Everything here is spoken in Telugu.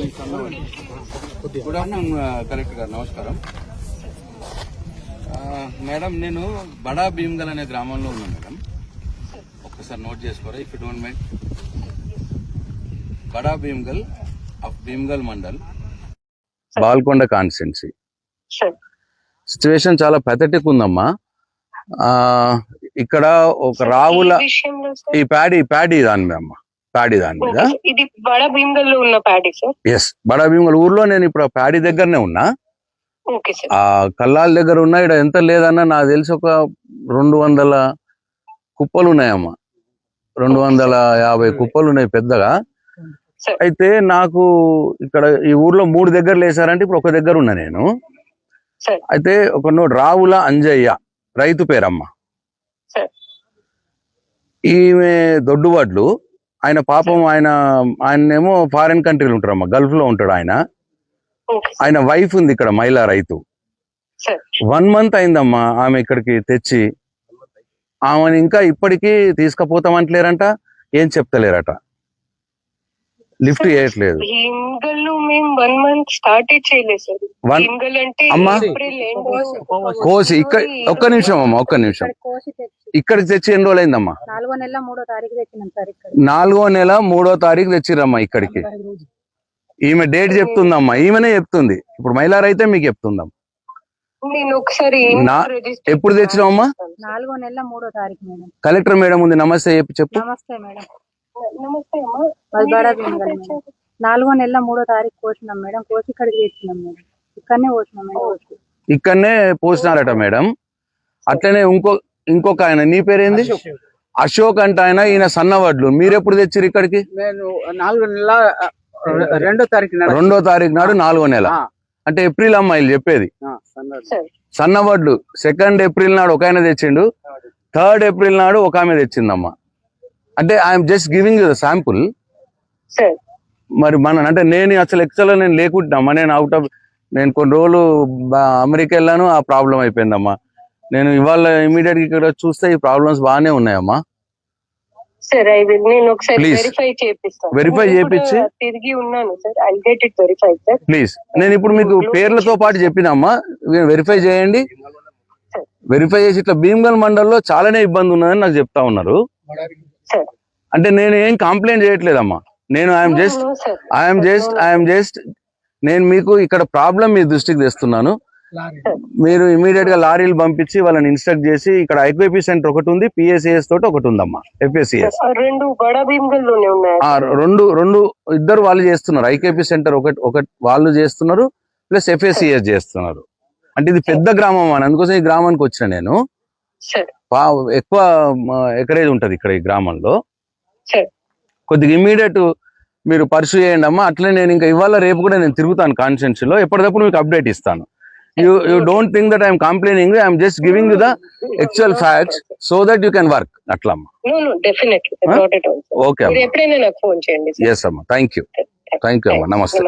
గుడ్ ఆఫ్టర్నూన్ కలెక్టర్ గారు, నమస్కారం. మేడం, నేను బడా భీమ్గల్ అనే గ్రామంలో ఉన్నాను మేడం. ఒక్కసారి నోట్ చేసుకోరా, if you don't mind. Bada Bhimgal of Bhimgal Mandal, Balkonda constituency. Situation చాలా పెథటిక్ ఉందమ్మా. ఇక్కడ ఒక రావుల ఈ ప్యాడీ దాని మీద అమ్మా, ప్యాడీ దాని మీద. ఇది బడా భీమ్గల్ లో ఉన్న ప్యాడీ సార్? ఎస్, బడా భీమ్గల్ ఊర్లో నేను ఇప్పుడు ప్యాడీ దగ్గరనే ఉన్నా. ఆ కల్లాల దగ్గర ఉన్నా. ఇక్కడ ఎంత లేదన్నా నాకు తెలిసి ఒక 200 కుప్పలు ఉన్నాయమ్మా. 250 కుప్పలు ఉన్నాయి పెద్దగా. అయితే నాకు ఇక్కడ ఈ ఊర్లో 3 దగ్గరలు వేసారంటే ఇప్పుడు ఒక దగ్గర ఉన్నా నేను. అయితే ఒక రావుల అంజయ్య రైతు పేరమ్మ. ఈమె దొడ్డువడ్లు. ఆయన పాపం ఆయనేమో ఫారిన్ కంట్రీలు ఉంటారమ్మా, గల్ఫ్ లో ఉంటాడు ఆయన. ఆయన వైఫ్ ఉంది ఇక్కడ, మహిళా రైతు. 1 month అయిందమ్మా ఆమె ఇక్కడికి తెచ్చి. ఆమెను ఇంకా ఇప్పటికీ తీసుకుపోతామంటలేరంట, ఏం చెప్తలేరట, లిఫ్ట్ చేయట్లేదు. కోసి ఇక్కడ ఒక్క నిమిషం అమ్మా, ఒక్క నిమిషం. ఇక్కడికి తెచ్చి ఎన్ని రోజులు అయిందమ్మా? 4వ నెల 3వ తారీఖు తెచ్చినాం సార్. 4వ నెల 3వ తారీఖు తెచ్చిరమ్మా ఇక్కడికి. ఈమె డేట్ చెప్తుందమ్మా, ఈమెనే చెప్తుంది. ఇప్పుడు మహిళా రైతే మీకు చెప్తుందమ్మా. ఎప్పుడు తెచ్చినావమ్మా? 4వ నెల 3వ తారీఖు మేడం. కలెక్టర్ మేడం ఉంది, నమస్తే చెప్పు. నమస్తే మేడం. బడా భీమ్గల్ 4వ నెల 3వ తారీఖు కోసినాం మేడం. కోసి ఇక్కడికి తెచ్చినాం మేడం. ఇక్కడనే పోసినాం మేడం. ఇక్కడనే పోసినారట మేడం. అట్లనే ఇంకొక ఆయన, నీ పేరేంది? అశోక్ అంట ఆయన. ఈయన సన్నవడ్లు. మీరు ఎప్పుడు తెచ్చిరు ఇక్కడికి? నేను 4వ నెల 2వ తారీఖు నాడు 4వ నెల అంటే ఏప్రిల్ అమ్మాయిలు చెప్పేది. సన్నవడ్లు 2nd ఏప్రిల్ నాడు ఒక ఆయన తెచ్చిండు. 3rd ఏప్రిల్ నాడు ఒక ఆమె తెచ్చిందమ్మా. అంటే I'm just giving you the sample. మరి అంటే నేను అసలు నేను లేకుంటున్నామా. నేను కొన్ని రోజులు అమెరికా వెళ్ళాను, ఆ ప్రాబ్లం అయిపోయిందమ్మా. నేను ఇవాళ ఇమీడియట్ గా ఇక్కడ చూస్తే ఈ ప్రాబ్లమ్స్ బాగానే ఉన్నాయమ్మా. వెరిఫై చేయించి ప్లీజ్. నేను ఇప్పుడు మీకు పేర్లతో పాటు చెప్పినమ్మా, వెరిఫై చేయండి. వెరిఫై చేసి ఇట్లా భీమ్గల్ మండల్లో చాలానే ఇబ్బంది ఉన్నదని నాకు చెప్తా ఉన్నారు. అంటే నేను ఏం కంప్లైంట్ చేయట్లేదమ్మా. నేను ఐఎమ్ జస్ట్ నేను మీకు ఇక్కడ ప్రాబ్లం మీ దృష్టికి తెస్తున్నాను. మీరు ఇమీడియట్ గా లారీలు పంపించి వాళ్ళని ఇన్స్ట్రక్ట్ చేసి, ఇక్కడ ఐక్యూపీ సెంటర్ ఒకటి ఉంది, పిఎస్సిఎస్ తోటి ఒకటి ఉందమ్మా, ఎఫ్ఎస్సిఎస్. ఇద్దరు వాళ్ళు చేస్తున్నారు. ఐక్యూపీ సెంటర్ ఒకటి వాళ్ళు చేస్తున్నారు, ప్లస్ ఎఫ్ఎస్సిఎస్ చేస్తున్నారు. అంటే ఇది పెద్ద గ్రామం అని, అందుకోసం ఈ గ్రామానికి వచ్చిన నేను. ఎక్కువ ఎకరేజ్ ఉంటది ఇక్కడ ఈ గ్రామంలో. కొద్దిగా ఇమీడియట్ మీరు పర్సూ చేయండి అమ్మా. అట్లే నేను ఇంకా ఇవాళ రేపు కూడా నేను తిరుగుతాను కాన్స్టిట్యున్సీ లో, ఎప్పటికప్పుడు మీకు అప్డేట్ ఇస్తాను. You don't think that I am complaining. I am just giving you the actual facts so that you can work. Atla amma. No, definitely. Not at all. Okay amma. Meer eppudaina naaku phone cheyandi. Yes amma. Thank you amma. Namaste.